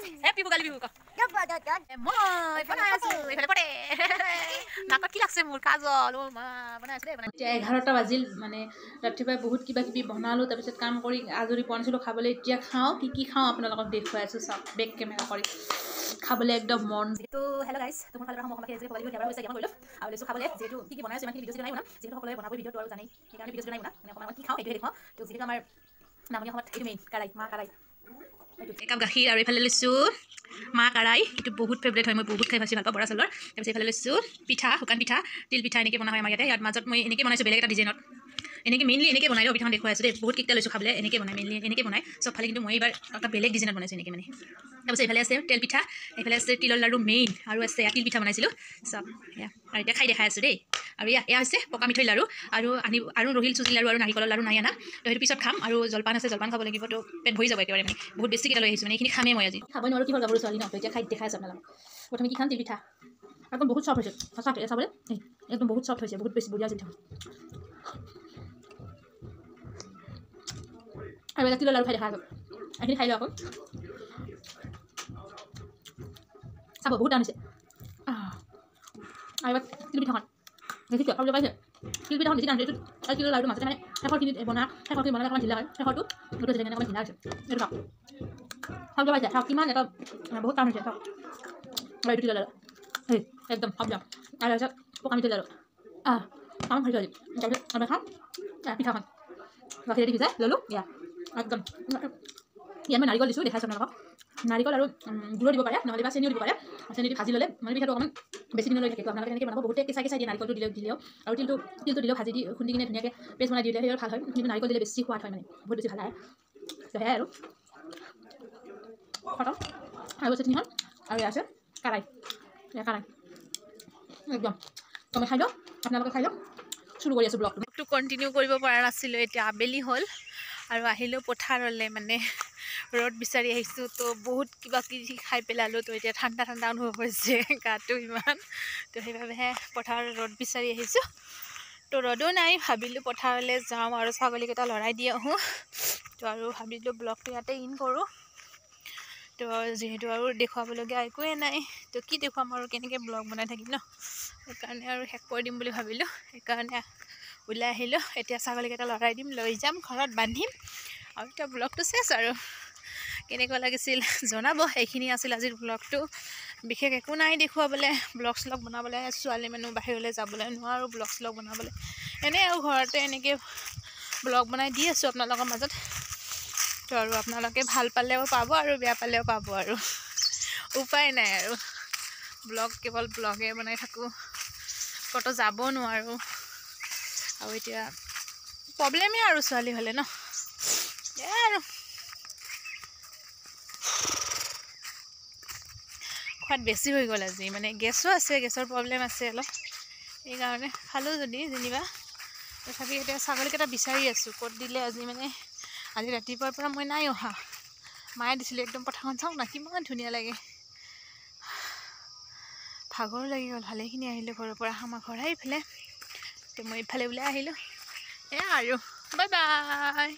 Happy Bugali Bihu ka. Moi বনাই আছো এফালে পড়ে নাকত কি লাগছে মোৰ কাজল ও মা বনাই আছে বনাই 11টা বাজিল মানে ৰাতিপুৱা বহুত কিবা কিবি বনালো তাৰ পিছত কাম কৰি আজৰি পনিছিলো খাবলৈ এতিয়া খাও কি খাও আপোনালোকক দেখুৱাই আছো সব বেক কেমেৰা কৰি খাবলৈ একদম মন যেটো হেল্ল গাইস তোমাৰ ফালৰ সময় সময় যে কবালি হেবাৰ হৈছে কেমন কৰিলো আৰু লেছো খাবলৈ যেটো কি বনাইছো ইমান ভিডিও নাই বনা যেটো সকলোৱে বনাব ভিডিওটো আৰু জানেই সেইকাৰণে ভিডিওটো নাই বনা মানে অকমান কি খাও এইটো দেখো তো যেটো আমাৰ নামনি সময়ত এইটো মেইন কাৰাই মা কাৰাই একাপ গাখীৰ আৰু এফালে লৈছো মা কাৰাই এইটো বহুত ফেভাৰিট হয় মই বহুত খাই ভাল পাওঁ বৰা চাউলৰ তাৰপিছত এফালে লৈছো পিঠা শুকান পিঠা তিল পিঠা এনেকৈ বনা হয় আমাৰ ইয়াতে ইয়াত মাজত মই এনেকৈ বনাইছোঁ বেলেগ এটা ডিজাইনত এনেকৈ মেইনলি এনেকৈ বনাই পিঠাখন দেখুৱাই আছোঁ দেই বহুত কেইটা লৈছোঁ খাবলৈ এনেকৈ বনাই মেইনলি এনেকৈ বনাই চব ফালে কিন্তু মই এইবাৰ এটা বেলেগ ডিজাইনত বনাইছোঁ এনেকৈ মানে তাৰপিছত এইফালে আছে তেল পিঠা এইফালে আছে তিলৰ লাড়ু মেইন আৰু আছে তিল পিঠা বনাইছিলোঁ চব এয়া আৰু এতিয়া খাই দেখাই আছোঁ দেই আৰু এয়া হৈছে পকা মিঠৈ লাড়ু আৰু ৰহিল চুজি লাড়ু আৰু নাৰিকলৰ লাড়ু নাই আনা তো সেইটো পিছত খাম আৰু জলপান আছে জলপান খাব লাগিব তো পেট ভৰি যাব একেবাৰে মানে বহুত বেছিকেইটা লৈ আহিছোঁ মানে এইখিনি খামেই মই আজি খাবই নোৱাৰোঁ কি হ'ল গাভৰু ছোৱালী ন তো এতিয়া খাই দেখাই আছোঁ আপোনালোকক প্ৰথমে কি খাম তিল পিঠা একদম বহুত চফ্ট হৈছে সঁচাকৈ চাবলৈ একদম বহুত চফ্ট হৈছে বহুত বেছি বঢ়িয়া জিনিস আৰু এটা তিলৰ লাড়ু খাই দেখা আছোঁ এইখিনি খাই লওঁ আকৌ চাব বহুত টান হৈছে আৰু এবাৰ তিল পিঠাখন দেখিছে খাবলৈ পাইছে তিল পিঠাখন বেছি টান হৈছে এইটো তিলৰ লাড়ুটো মাজতে মানে শেষৰখিনিত শেষৰখিনি বনালে অকণমান ঢিলা হয় শেষৰটো এইটো যেনেকৈ অকণমান ঢিলা হৈছে এইটো খাওক খাবলৈ পাইছে খাওক কিমান এটা বহুত টান হৈছে খাওক আৰু এইটো তিলৰ লাড়ু একদম খাওক দিয়ক আৰু তাৰপিছত পকা মিঠৈ লাড়ু কাম খাইছোঁ আজি তাৰপিছত আমি খাওঁ পিঠাখন গাখীৰেদি ভিজাই ল'লোঁ ইয়াত একদম ইয়াত মই নাৰিকল দিছোঁ দেখাইছোঁ আপোনালোকক নাৰিকল আৰু গুড়ো দিব পাৰে নহ'লে বা চেনিও দিব পাৰে চেনি দি ভাজি ল'লে মানে পিঠাটো অকণমান বেছি দিনলৈ থাকে আপোনালোকে এনেকৈ বনাব বহুতে কেঁচা দিয়ে নাৰিকলটো দিলেও আৰু তিলটো দিলেও ভাজি দি খুন্দি কিনে ধুনীয়াকৈ পেষ্ট বনাই দিলে সেইবোৰ ভাল হয় কিন্তু নাৰিকল দিলে বেছি সোৱাদ হয় মানে বহুত বেছি ভাল হয় তো সেয়াই আৰু খতম আৰু চেটনিখন আৰু এয়া আছে কাৰাই একদম তুমি খাই লওঁ আপোনালোকে খাই লওঁ শুৰু কৰি আছোঁ ব্লগটো কণ্টিনিউ কৰিব পৰা নাছিলোঁ এতিয়া আবেলি হ'ল আৰু আহিলোঁ পথাৰলৈ মানে ৰ'দ বিচাৰি আহিছোঁ তো বহুত কিবা কিবি খাই পেলালোঁ তো এতিয়া ঠাণ্ডা ঠাণ্ডা অনুভৱ হৈছে গাটো ইমান তো সেইবাবেহে পথাৰত ৰ'দ বিচাৰি আহিছোঁ তো ৰ'দো নাই ভাবিলোঁ পথাৰলৈ যাওঁ আৰু ছাগলীকেইটা লৰাই দি আহোঁ তো আৰু ভাবিলোঁ ব্লগটো ইয়াতে ইন কৰোঁ তো যিহেতু আৰু দেখুৱাবলগীয়া একোৱে নাই তো কি দেখুৱাম আৰু কেনেকৈ ব্লগ বনাই থাকিম ন সেইকাৰণে আৰু শেষ কৰি দিম বুলি ভাবিলোঁ সেইকাৰণে ওলাই আহিলোঁ এতিয়া ছাগলীকেইটা লৰাই দিম লৈ যাম ঘৰত বান্ধিম আৰু এতিয়া ব্লগটো চেছ আৰু কেনেকুৱা লাগিছিল জনাব এইখিনি আছিল আজিৰ ব্লগটো বিশেষ একো নাই দেখুৱাবলৈ ব্লগ শ্লগ বনাবলৈ ছোৱালী মানুহ বাহিৰলৈ যাবলৈ নোৱাৰোঁ ব্লগ শ্লগ বনাবলৈ এনেই আৰু ঘৰতে এনেকৈ ব্লগ বনাই দি আছোঁ আপোনালোকৰ মাজত তো আৰু আপোনালোকে ভাল পালেও পাব আৰু বেয়া পালেও পাব আৰু উপায় নাই আৰু ব্লগ কেৱল ব্লগে বনাই থাকোঁ ক'তো যাব নোৱাৰোঁ আৰু এতিয়া প্ৰব্লেমেই আৰু ছোৱালী হ'লে ন এয়াই আৰু খোৱাত বেছি হৈ গ'ল আজি মানে গেছো আছে গেছৰ প্ৰব্লেম আছে অলপ সেইকাৰণে খালোঁ যদি যেনিবা তথাপি এতিয়া ছাগলীকেইটা বিচাৰি আছোঁ ক'ত দিলে আজি মানে আজি ৰাতিপুৱাৰ পৰা মই নাই অহা মায়ে দিছিলে একদম পথাৰখন চাওক না কিমান ধুনীয়া লাগে ভাগৰ লাগি গ'ল ভালেখিনি আহিলোঁ ঘৰৰ পৰা আমাৰ ঘৰ এইফালে তো মই এইফালে ওলাই আহিলোঁ এয়া আৰু বাই বাই